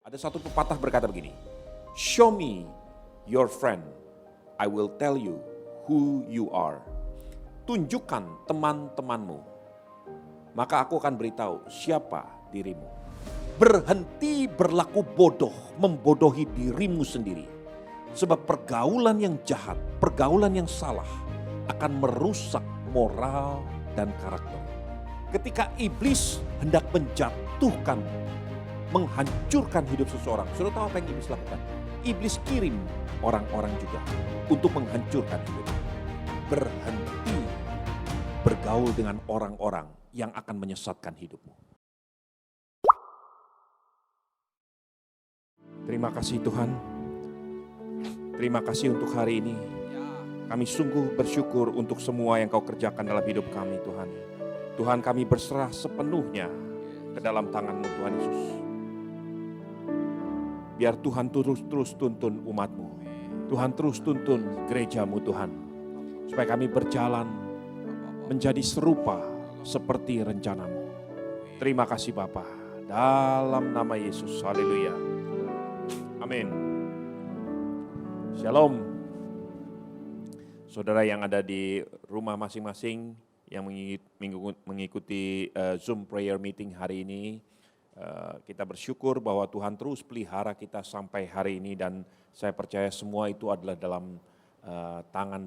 Ada satu pepatah berkata begini, "Show me your friend, I will tell you who you are." Tunjukkan teman-temanmu, maka aku akan beritahu siapa dirimu. Berhenti berlaku bodoh, membodohi dirimu sendiri. Sebab pergaulan yang jahat, pergaulan yang salah akan merusak moral dan karakter. Ketika iblis hendak menjatuhkan, menghancurkan hidup seseorang, sudah tahu apa yang iblis lakukan? Iblis kirim orang-orang juga untuk menghancurkan hidup. Berhenti bergaul dengan orang-orang yang akan menyesatkan hidupmu. Terima kasih Tuhan. Terima kasih untuk hari ini. Kami sungguh bersyukur untuk semua yang Kau kerjakan dalam hidup kami Tuhan. Tuhan, kami berserah sepenuhnya ke dalam tangan-Mu Tuhan Yesus. Biar Tuhan terus tuntun umat-Mu. Tuhan terus tuntun gereja-Mu Tuhan. Supaya kami berjalan menjadi serupa seperti rencana-Mu. Terima kasih Bapa. Dalam nama Yesus. Haleluya. Amin. Shalom. Saudara yang ada di rumah masing-masing yang mengikuti Zoom prayer meeting hari ini, kita bersyukur bahwa Tuhan terus pelihara kita sampai hari ini dan saya percaya semua itu adalah dalam tangan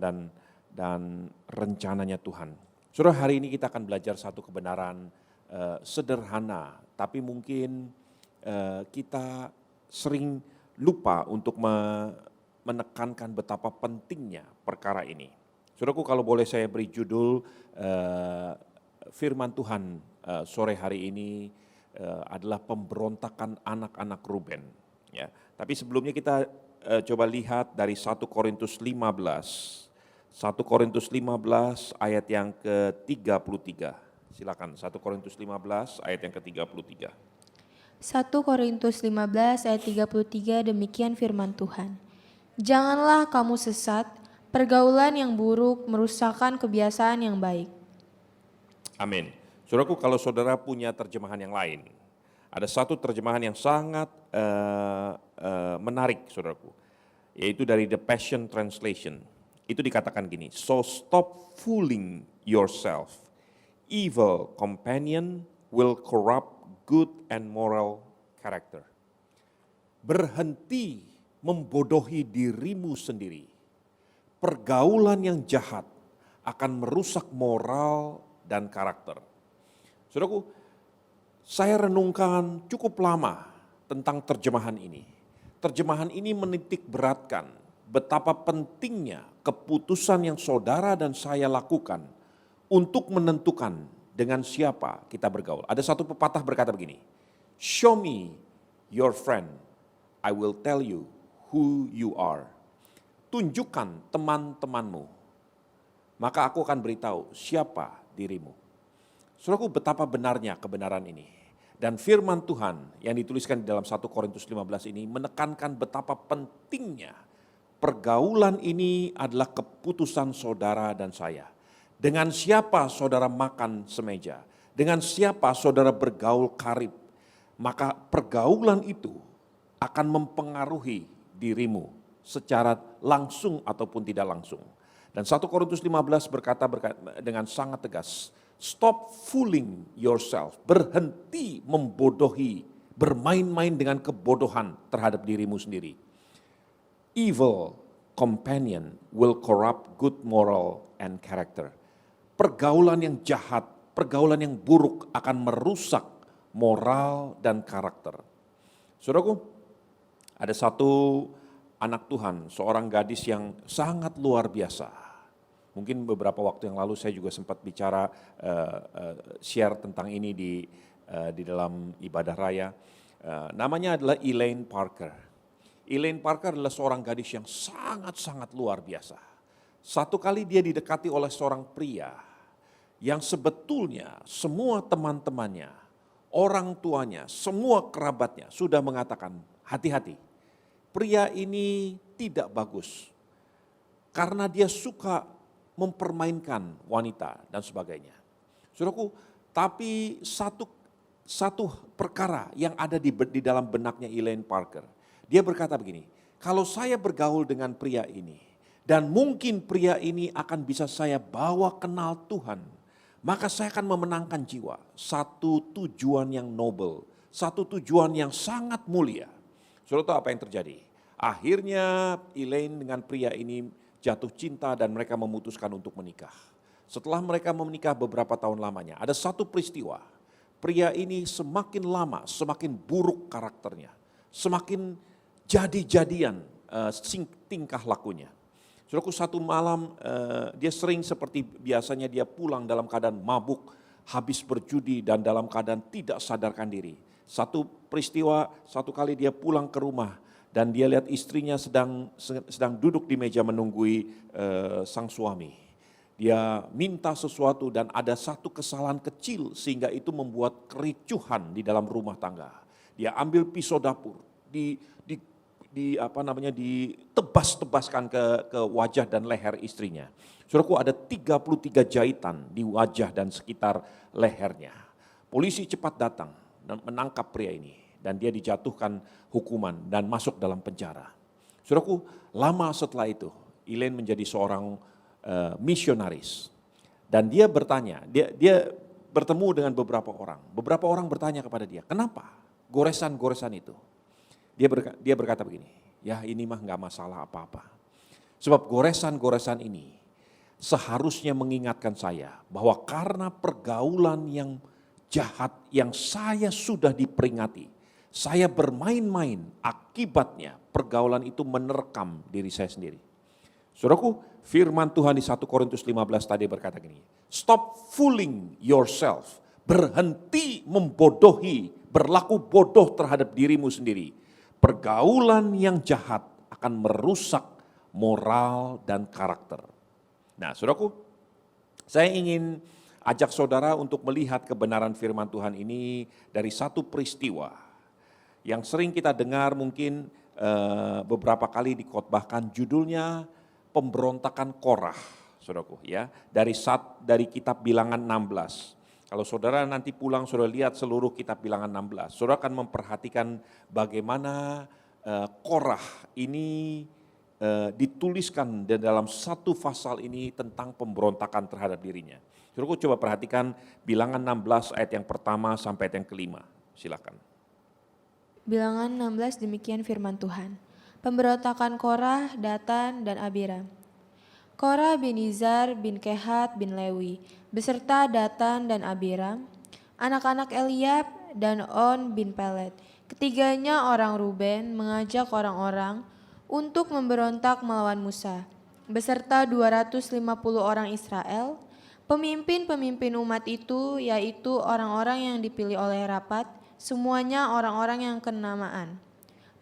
dan rencananya Tuhan. Saudara, hari ini kita akan belajar satu kebenaran sederhana, tapi mungkin kita sering lupa untuk menekankan betapa pentingnya perkara ini. Saudaraku, kalau boleh saya beri judul firman Tuhan sore hari ini adalah pemberontakan anak-anak Ruben. Ya, tapi sebelumnya kita coba lihat dari 1 Korintus 15. 1 Korintus 15 ayat yang ke-33. Silakan 1 Korintus 15 ayat yang ke-33. 1 Korintus 15 ayat 33, demikian firman Tuhan. Janganlah kamu sesat, pergaulan yang buruk merusakkan kebiasaan yang baik. Amin. Saudaraku, kalau saudara punya terjemahan yang lain, ada satu terjemahan yang sangat menarik saudaraku, yaitu dari The Passion Translation. Itu dikatakan gini, "So stop fooling yourself. Evil companion will corrupt good and moral character." Berhenti membodohi dirimu sendiri. Pergaulan yang jahat akan merusak moral dan karakter. Saudaraku, saya renungkan cukup lama tentang terjemahan ini. Terjemahan ini menitik beratkan betapa pentingnya keputusan yang saudara dan saya lakukan untuk menentukan dengan siapa kita bergaul. Ada satu pepatah berkata begini, "Show me your friend, I will tell you who you are." Tunjukkan teman-temanmu, maka aku akan beritahu siapa dirimu. Saudaraku, betapa benarnya kebenaran ini. Dan firman Tuhan yang dituliskan di dalam 1 Korintus 15 ini menekankan betapa pentingnya pergaulan ini adalah keputusan saudara dan saya. Dengan siapa saudara makan semeja, dengan siapa saudara bergaul karib, maka pergaulan itu akan mempengaruhi dirimu secara langsung ataupun tidak langsung. Dan 1 Korintus 15 berkata dengan sangat tegas, "Stop fooling yourself." Berhenti membodohi, bermain-main dengan kebodohan terhadap dirimu sendiri. Evil companion will corrupt good moral and character. Pergaulan yang jahat, pergaulan yang buruk akan merusak moral dan karakter. Saudaraku, ada satu anak Tuhan, seorang gadis yang sangat luar biasa. Mungkin beberapa waktu yang lalu saya juga sempat bicara, share tentang ini di dalam ibadah raya. Namanya adalah Elaine Parker. Elaine Parker adalah seorang gadis yang sangat-sangat luar biasa. Satu kali dia didekati oleh seorang pria yang sebetulnya semua teman-temannya, orang tuanya, semua kerabatnya sudah mengatakan, hati-hati, pria ini tidak bagus karena dia suka mempermainkan wanita dan sebagainya. Saudaraku, tapi satu satu perkara yang ada di dalam benaknya Elaine Parker. Dia berkata begini, kalau saya bergaul dengan pria ini, dan mungkin pria ini akan bisa saya bawa kenal Tuhan, maka saya akan memenangkan jiwa. Satu tujuan yang noble, satu tujuan yang sangat mulia. Saudara tahu apa yang terjadi? Akhirnya Elaine dengan pria ini jatuh cinta dan mereka memutuskan untuk menikah. Setelah mereka menikah beberapa tahun lamanya, ada satu peristiwa. Pria ini semakin lama, semakin buruk karakternya. Semakin jadi-jadian tingkah lakunya. Saudaraku, satu malam dia sering seperti biasanya dia pulang dalam keadaan mabuk, habis berjudi dan dalam keadaan tidak sadarkan diri. Satu peristiwa, satu kali dia pulang ke rumah dan dia lihat istrinya sedang duduk di meja menunggui sang suami. Dia minta sesuatu dan ada satu kesalahan kecil sehingga itu membuat kericuhan di dalam rumah tangga. Dia ambil pisau dapur, ditebas-tebaskan ke wajah dan leher istrinya. Saudaraku, ada 33 jahitan di wajah dan sekitar lehernya. Polisi cepat datang dan menangkap pria ini dan dia dijatuhkan hukuman dan masuk dalam penjara. Saudaraku, lama setelah itu Elaine menjadi seorang misionaris dan dia bertanya, dia bertemu dengan beberapa orang. Beberapa orang bertanya kepada dia, kenapa goresan-goresan itu? Dia berkata begini, ya ini mah gak masalah apa-apa. Sebab goresan-goresan ini seharusnya mengingatkan saya bahwa karena pergaulan yang jahat yang saya sudah diperingati, saya bermain-main, akibatnya pergaulan itu menerkam diri saya sendiri. Saudaraku, firman Tuhan di 1 Korintus 15 tadi berkata gini, stop fooling yourself, berhenti membodohi, berlaku bodoh terhadap dirimu sendiri. Pergaulan yang jahat akan merusak moral dan karakter. Nah, saudaraku, saya ingin ajak saudara untuk melihat kebenaran firman Tuhan ini dari satu peristiwa yang sering kita dengar mungkin beberapa kali dikotbahkan, judulnya pemberontakan Korah, saudaraku ya, dari kitab Bilangan 16. Kalau saudara nanti pulang saudara lihat seluruh kitab Bilangan 16, saudara akan memperhatikan bagaimana Korah ini dituliskan dan dalam satu pasal ini tentang pemberontakan terhadap dirinya. Saudara coba perhatikan Bilangan 16 ayat yang pertama sampai ayat yang kelima, silakan. Bilangan 16 demikian firman Tuhan. Pemberontakan Korah, Datan, dan Abiram. Korah bin Izhar bin Kehat bin Lewi, beserta Datan dan Abiram, anak-anak Eliab dan On bin Pelet. Ketiganya orang Ruben mengajak orang-orang untuk memberontak melawan Musa, beserta 250 orang Israel, pemimpin-pemimpin umat itu yaitu orang-orang yang dipilih oleh rapat, semuanya orang-orang yang kenamaan.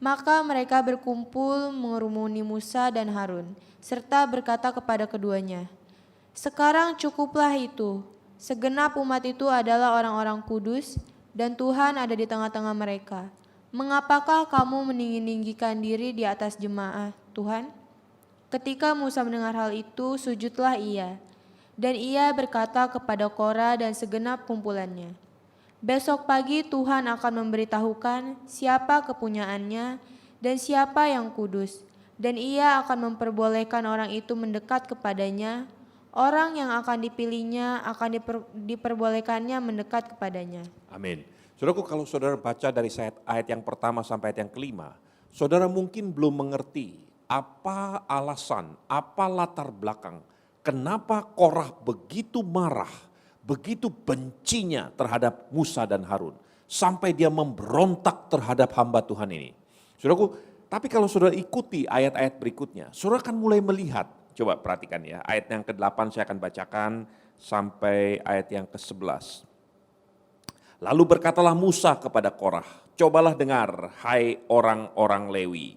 Maka mereka berkumpul mengerumuni Musa dan Harun, serta berkata kepada keduanya, sekarang cukuplah itu, segenap umat itu adalah orang-orang kudus, dan Tuhan ada di tengah-tengah mereka. Mengapakah kamu meninggi-ninggikan diri di atas jemaah Tuhan? Ketika Musa mendengar hal itu, sujudlah ia, dan ia berkata kepada Korah dan segenap kumpulannya, besok pagi Tuhan akan memberitahukan siapa kepunyaannya dan siapa yang kudus, dan ia akan memperbolehkan orang itu mendekat kepadanya, orang yang akan dipilihnya akan diperbolehkannya mendekat kepadanya. Amin. Saudaraku, kalau saudara baca dari ayat yang pertama sampai ayat yang kelima, saudara mungkin belum mengerti apa alasan, apa latar belakang, kenapa Korah begitu marah, begitu bencinya terhadap Musa dan Harun, sampai dia memberontak terhadap hamba Tuhan ini. Saudaraku, tapi kalau saudara ikuti ayat-ayat berikutnya, saudara akan mulai melihat, coba perhatikan ya, ayat yang ke-8 saya akan bacakan sampai ayat yang ke-11. Lalu berkatalah Musa kepada Korah, cobalah dengar, hai orang-orang Lewi,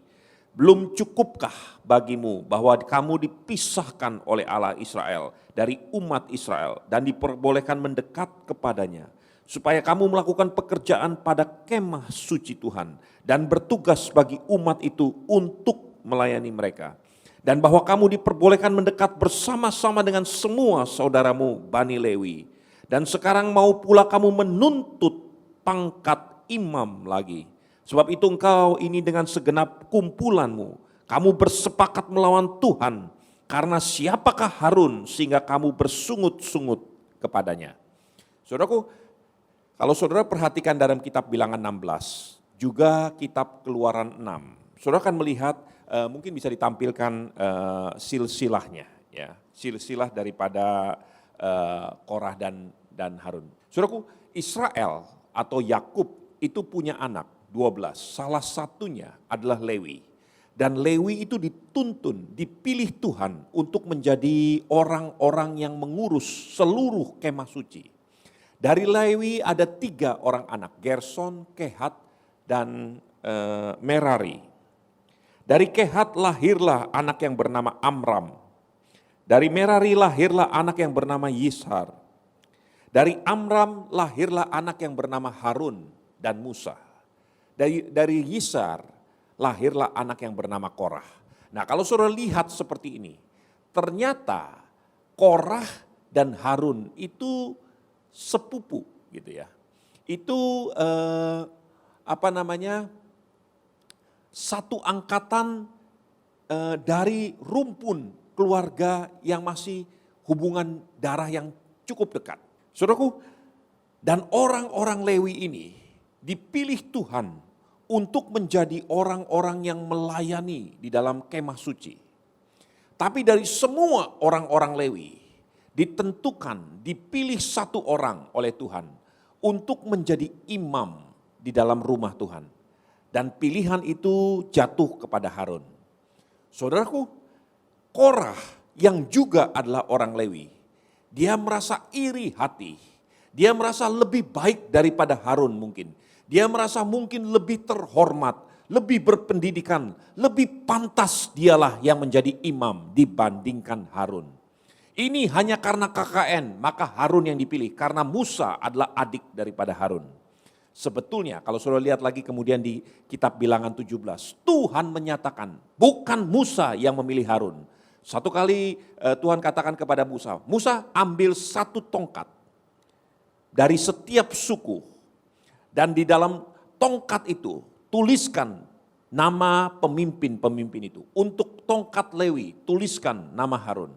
belum cukupkah bagimu bahwa kamu dipisahkan oleh Allah Israel dari umat Israel dan diperbolehkan mendekat kepadanya, supaya kamu melakukan pekerjaan pada kemah suci Tuhan dan bertugas bagi umat itu untuk melayani mereka. Dan bahwa kamu diperbolehkan mendekat bersama-sama dengan semua saudaramu Bani Lewi. Dan sekarang mau pula kamu menuntut pangkat imam lagi. Sebab itu engkau ini dengan segenap kumpulanmu, kamu bersepakat melawan Tuhan, karena siapakah Harun sehingga kamu bersungut-sungut kepadanya. Saudaraku, kalau saudara perhatikan dalam kitab Bilangan 16, juga kitab Keluaran 6, saudara akan melihat mungkin bisa ditampilkan silsilahnya, ya, silsilah daripada Korah dan Harun. Saudaraku, Israel atau Yakub itu punya anak 12, salah satunya adalah Lewi. Dan Lewi itu dituntun, dipilih Tuhan untuk menjadi orang-orang yang mengurus seluruh kemah suci. Dari Lewi ada 3 orang anak, Gerson, Kehat, dan Merari. Dari Kehat lahirlah anak yang bernama Amram. Dari Merari lahirlah anak yang bernama Yishar. Dari Amram lahirlah anak yang bernama Harun dan Musa. Dari Yishar lahirlah anak yang bernama Korah. Nah, kalau saudara lihat seperti ini, ternyata Korah dan Harun itu sepupu gitu ya. Itu satu angkatan dari rumpun keluarga yang masih hubungan darah yang cukup dekat. Saudaraku, dan orang-orang Lewi ini dipilih Tuhan untuk menjadi orang-orang yang melayani di dalam kemah suci. Tapi dari semua orang-orang Lewi ditentukan, dipilih satu orang oleh Tuhan untuk menjadi imam di dalam rumah Tuhan. Dan pilihan itu jatuh kepada Harun. Saudaraku, Korah yang juga adalah orang Lewi, dia merasa iri hati. Dia merasa lebih baik daripada Harun mungkin. Dia merasa mungkin lebih terhormat, lebih berpendidikan, lebih pantas dialah yang menjadi imam dibandingkan Harun. Ini hanya karena KKN, maka Harun yang dipilih. Karena Musa adalah adik daripada Harun. Sebetulnya kalau saudara lihat lagi kemudian di kitab Bilangan 17, Tuhan menyatakan bukan Musa yang memilih Harun. Satu kali Tuhan katakan kepada Musa, Musa ambil 1 tongkat dari setiap suku. Dan di dalam tongkat itu tuliskan nama pemimpin-pemimpin itu. Untuk tongkat Lewi tuliskan nama Harun.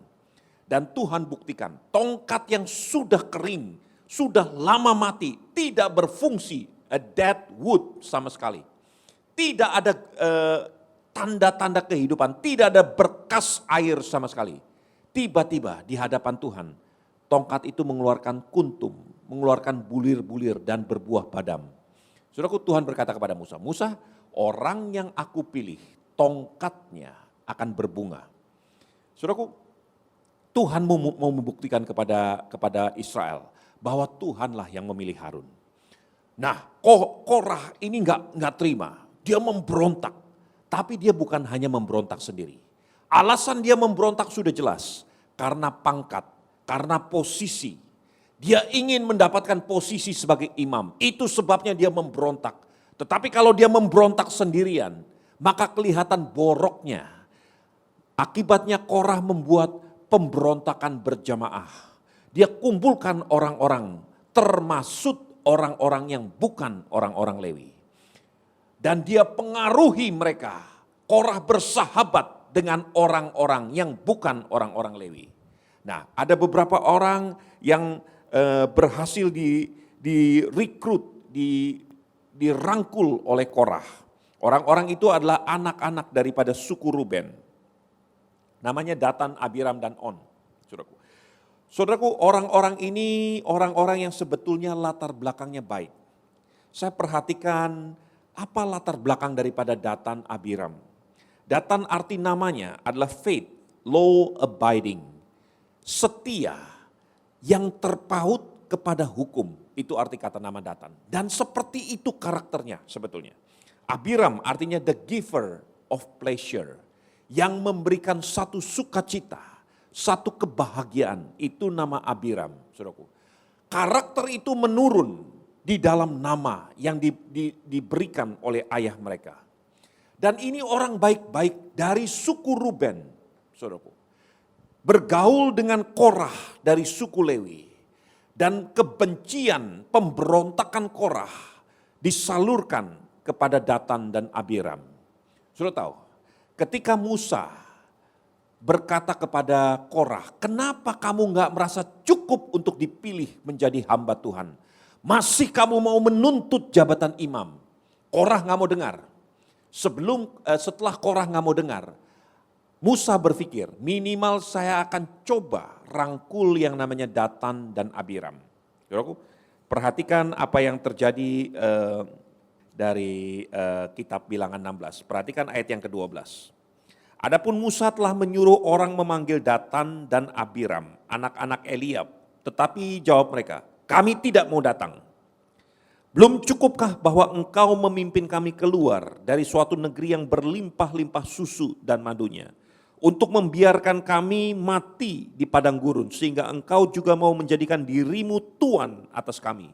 Dan Tuhan buktikan tongkat yang sudah kering, sudah lama mati, tidak berfungsi, a dead wood sama sekali. Tidak ada tanda-tanda kehidupan, tidak ada berkas air sama sekali. Tiba-tiba di hadapan Tuhan, tongkat itu mengeluarkan kuntum, mengeluarkan bulir-bulir dan berbuah padam. Saudaraku, Tuhan berkata kepada Musa, Musa, orang yang aku pilih, tongkatnya akan berbunga. Saudaraku, Tuhan mau membuktikan kepada Israel bahwa Tuhanlah yang memilih Harun. Nah, Korah ini enggak terima, dia memberontak. Tapi dia bukan hanya memberontak sendiri. Alasan dia memberontak sudah jelas, karena pangkat, karena posisi. Dia ingin mendapatkan posisi sebagai imam. Itu sebabnya dia memberontak. Tetapi kalau dia memberontak sendirian, maka kelihatan boroknya. Akibatnya Korah membuat pemberontakan berjamaah. Dia kumpulkan orang-orang, termasuk orang-orang yang bukan orang-orang Lewi. Dan dia pengaruhi mereka. Korah bersahabat dengan orang-orang yang bukan orang-orang Lewi. Nah, ada beberapa orang yang berhasil direkrut, dirangkul oleh Korah. Orang-orang itu adalah anak-anak daripada suku Ruben. Namanya Datan, Abiram, dan On. Saudaraku, orang-orang ini orang-orang yang sebetulnya latar belakangnya baik. Saya perhatikan apa latar belakang daripada Datan, Abiram. Datan arti namanya adalah faith, law abiding. Setia yang terpaut kepada hukum, itu arti kata nama Datan. Dan seperti itu karakternya sebetulnya. Abiram artinya the giver of pleasure, yang memberikan satu sukacita, satu kebahagiaan, itu nama Abiram, saudaraku. Karakter itu menurun di dalam nama yang diberikan oleh ayah mereka. Dan ini orang baik-baik dari suku Ruben, saudaraku. Bergaul dengan Korah dari suku Lewi. Dan kebencian, pemberontakan Korah disalurkan kepada Datan dan Abiram. Sudah tahu, ketika Musa berkata kepada Korah, kenapa kamu nggak merasa cukup untuk dipilih menjadi hamba Tuhan? Masih kamu mau menuntut jabatan imam? Korah nggak mau dengar. Setelah Korah nggak mau dengar, Musa berpikir minimal saya akan coba rangkul yang namanya Datan dan Abiram. Saudaraku, perhatikan apa yang terjadi dari kitab Bilangan 16. Perhatikan ayat yang ke-12. Adapun Musa telah menyuruh orang memanggil Datan dan Abiram, anak-anak Eliab. Tetapi jawab mereka, kami tidak mau datang. Belum cukupkah bahwa engkau memimpin kami keluar dari suatu negeri yang berlimpah-limpah susu dan madunya, untuk membiarkan kami mati di padang gurun, sehingga engkau juga mau menjadikan dirimu tuan atas kami.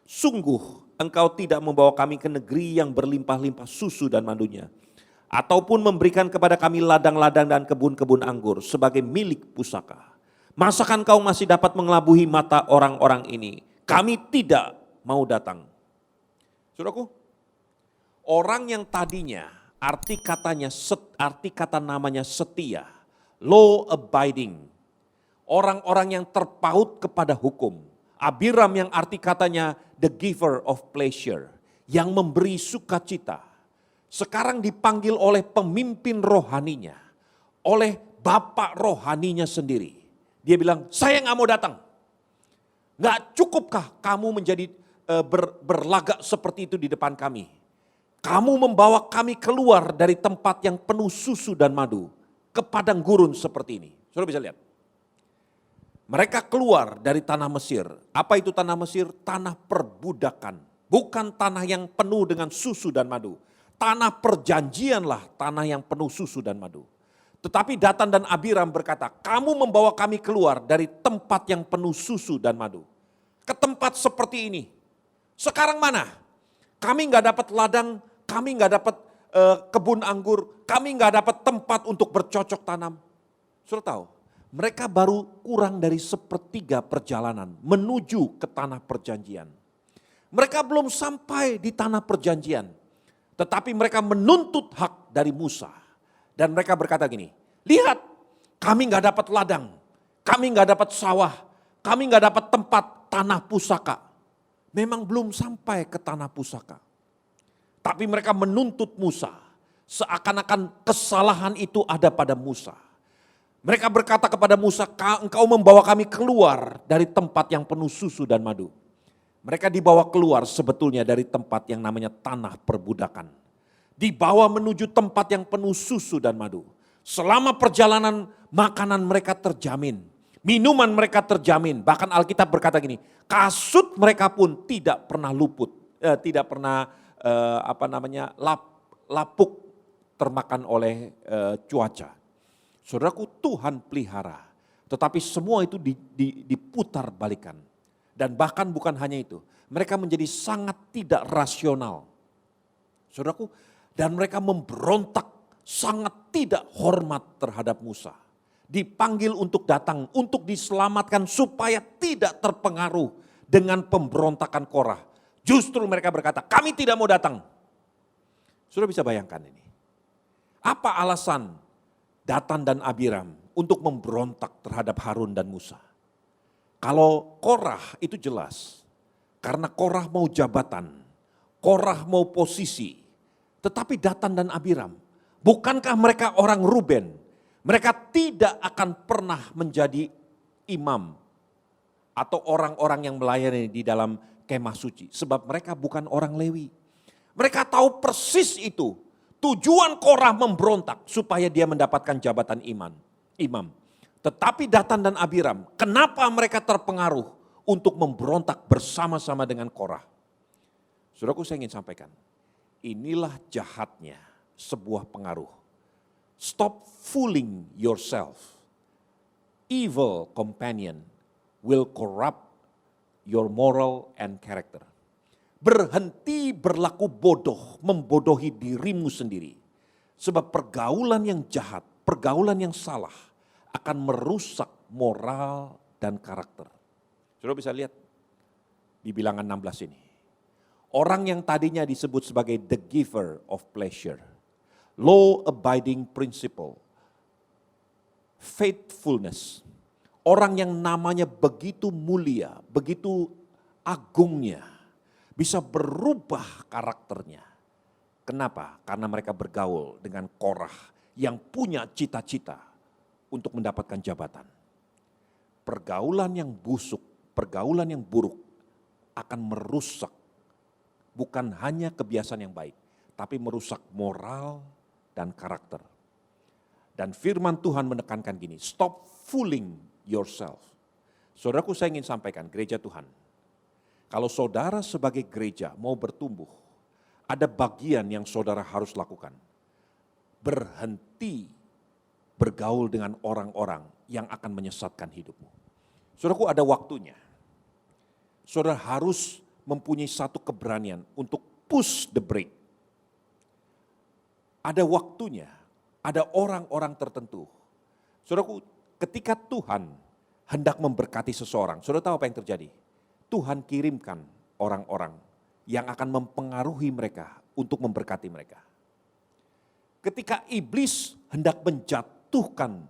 Sungguh engkau tidak membawa kami ke negeri yang berlimpah-limpah susu dan madunya, ataupun memberikan kepada kami ladang-ladang dan kebun-kebun anggur sebagai milik pusaka. Masakan kau masih dapat mengelabuhi mata orang-orang ini? Kami tidak mau datang. Saudaraku, orang yang tadinya arti kata namanya setia, law abiding, orang-orang yang terpaut kepada hukum. Abiram yang arti katanya the giver of pleasure, yang memberi sukacita. Sekarang dipanggil oleh pemimpin rohaninya, oleh bapak rohaninya sendiri. Dia bilang, saya nggak mau datang. Nggak cukupkah kamu menjadi berlagak seperti itu di depan kami? Kamu membawa kami keluar dari tempat yang penuh susu dan madu ke padang gurun seperti ini. Saudara bisa lihat. Mereka keluar dari tanah Mesir. Apa itu tanah Mesir? Tanah perbudakan. Bukan tanah yang penuh dengan susu dan madu. Tanah perjanjianlah tanah yang penuh susu dan madu. Tetapi Datan dan Abiram berkata, kamu membawa kami keluar dari tempat yang penuh susu dan madu. Ke tempat seperti ini. Sekarang mana? Kami nggak dapat ladang, kami nggak dapat kebun anggur, kami nggak dapat tempat untuk bercocok tanam. Sudah tahu, mereka baru kurang dari sepertiga perjalanan menuju ke tanah perjanjian. Mereka belum sampai di tanah perjanjian, tetapi mereka menuntut hak dari Musa. Dan mereka berkata gini, lihat kami nggak dapat ladang, kami nggak dapat sawah, kami nggak dapat tempat tanah pusaka. Memang belum sampai ke tanah pusaka. Tapi mereka menuntut Musa, seakan-akan kesalahan itu ada pada Musa. Mereka berkata kepada Musa, engkau membawa kami keluar dari tempat yang penuh susu dan madu. Mereka dibawa keluar sebetulnya dari tempat yang namanya tanah perbudakan. Dibawa menuju tempat yang penuh susu dan madu. Selama perjalanan makanan mereka terjamin. Minuman mereka terjamin, bahkan Alkitab berkata gini, kasut mereka pun tidak pernah luput, tidak pernah lapuk termakan oleh cuaca. Saudaraku, Tuhan pelihara, tetapi semua itu diputar balikan. Dan bahkan bukan hanya itu, mereka menjadi sangat tidak rasional. Saudaraku, dan mereka memberontak, sangat tidak hormat terhadap Musa. Dipanggil untuk datang, untuk diselamatkan supaya tidak terpengaruh dengan pemberontakan Korah. Justru mereka berkata, kami tidak mau datang. Sudah bisa bayangkan ini. Apa alasan Datan dan Abiram untuk memberontak terhadap Harun dan Musa? Kalau Korah itu jelas, karena Korah mau jabatan, Korah mau posisi. Tetapi Datan dan Abiram, bukankah mereka orang Ruben? Mereka tidak akan pernah menjadi imam atau orang-orang yang melayani di dalam kemah suci. Sebab mereka bukan orang Lewi. Mereka tahu persis itu. Tujuan Korah memberontak supaya dia mendapatkan jabatan imam. Tetapi Datan dan Abiram, kenapa mereka terpengaruh untuk memberontak bersama-sama dengan Korah? Saudaraku, saya ingin sampaikan. Inilah jahatnya sebuah pengaruh. Stop fooling yourself. Evil companion will corrupt your moral and character. Berhenti berlaku bodoh, membodohi dirimu sendiri. Sebab pergaulan yang jahat, pergaulan yang salah akan merusak moral dan karakter. Saudara bisa lihat di Bilangan 16 ini. Orang yang tadinya disebut sebagai the giver of pleasure, law abiding principle, faithfulness. Orang yang namanya begitu mulia, begitu agungnya, bisa berubah karakternya. Kenapa? Karena mereka bergaul dengan Korah yang punya cita-cita untuk mendapatkan jabatan. Pergaulan yang busuk, pergaulan yang buruk akan merusak bukan hanya kebiasaan yang baik, tapi merusak moral dan karakter. Dan firman Tuhan menekankan gini, stop fooling yourself. Saudaraku, saya ingin sampaikan, gereja Tuhan, kalau saudara sebagai gereja mau bertumbuh, ada bagian yang saudara harus lakukan. Berhenti bergaul dengan orang-orang yang akan menyesatkan hidupmu. Saudaraku, ada waktunya. Saudara harus mempunyai satu keberanian untuk push the brake. Ada waktunya, ada orang-orang tertentu. Saudaraku, ketika Tuhan hendak memberkati seseorang, saudara tahu apa yang terjadi? Tuhan kirimkan orang-orang yang akan mempengaruhi mereka untuk memberkati mereka. Ketika iblis hendak menjatuhkan,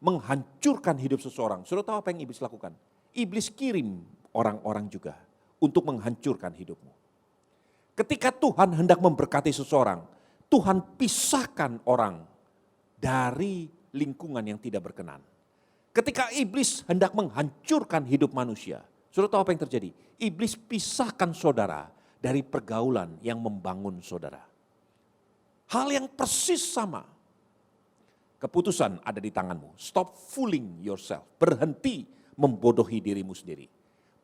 menghancurkan hidup seseorang, saudara tahu apa yang iblis lakukan? Iblis kirim orang-orang juga untuk menghancurkan hidupmu. Ketika Tuhan hendak memberkati seseorang, Tuhan pisahkan orang dari lingkungan yang tidak berkenan. Ketika iblis hendak menghancurkan hidup manusia, saudara tahu apa yang terjadi? Iblis pisahkan saudara dari pergaulan yang membangun saudara. Hal yang persis sama. Keputusan ada di tanganmu. Stop fooling yourself. Berhenti membodohi dirimu sendiri.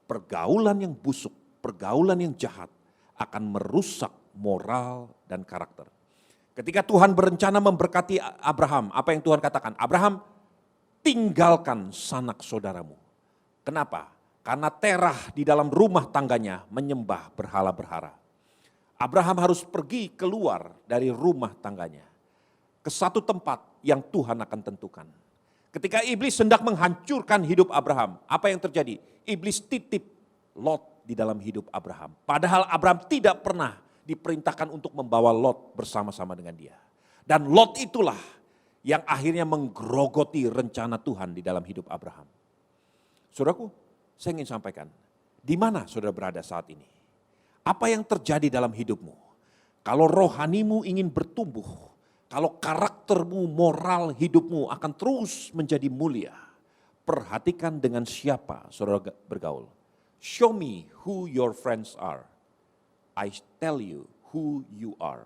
Pergaulan yang busuk, pergaulan yang jahat akan merusak moral dan karakter. Ketika Tuhan berencana memberkati Abraham, apa yang Tuhan katakan? Abraham, tinggalkan sanak saudaramu. Kenapa? Karena Terah di dalam rumah tangganya menyembah berhala-berhala. Abraham harus pergi keluar dari rumah tangganya ke satu tempat yang Tuhan akan tentukan. Ketika iblis hendak menghancurkan hidup Abraham, apa yang terjadi? Iblis titip Lot di dalam hidup Abraham. Padahal Abraham tidak pernah diperintahkan untuk membawa Lot bersama-sama dengan dia. Dan Lot itulah yang akhirnya menggerogoti rencana Tuhan di dalam hidup Abraham. Saudaraku, saya ingin sampaikan, di mana saudara berada saat ini? Apa yang terjadi dalam hidupmu? Kalau rohanimu ingin bertumbuh, kalau karaktermu, moral hidupmu akan terus menjadi mulia, perhatikan dengan siapa saudara bergaul. Show me who your friends are. I tell you who you are.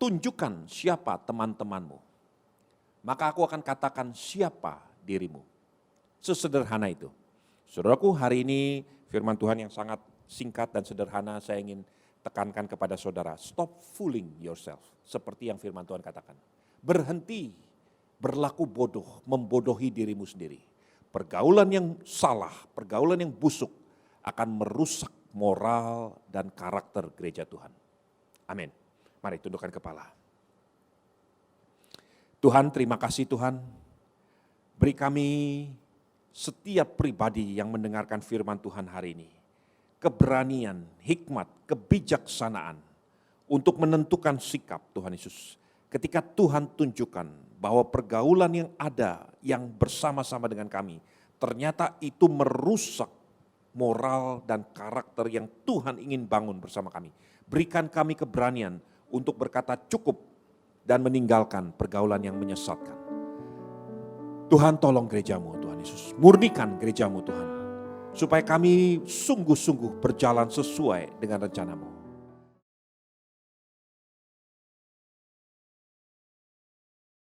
Tunjukkan siapa teman-temanmu. Maka aku akan katakan siapa dirimu. Sesederhana itu. Saudaraku, hari ini firman Tuhan yang sangat singkat dan sederhana saya ingin tekankan kepada saudara. Stop fooling yourself. Seperti yang firman Tuhan katakan. Berhenti berlaku bodoh, membodohi dirimu sendiri. Pergaulan yang salah, pergaulan yang busuk akan merusak moral dan karakter gereja Tuhan. Amin. Mari tundukkan kepala. Tuhan, terima kasih Tuhan. Beri kami setiap pribadi yang mendengarkan firman Tuhan hari ini keberanian, hikmat, kebijaksanaan untuk menentukan sikap Tuhan Yesus. Ketika Tuhan tunjukkan bahwa pergaulan yang ada yang bersama-sama dengan kami, ternyata itu merusak moral dan karakter yang Tuhan ingin bangun bersama kami. Berikan kami keberanian untuk berkata cukup dan meninggalkan pergaulan yang menyesatkan. Tuhan tolong gerejamu Tuhan Yesus, murnikan gerejamu Tuhan, supaya kami sungguh-sungguh berjalan sesuai dengan rencanamu.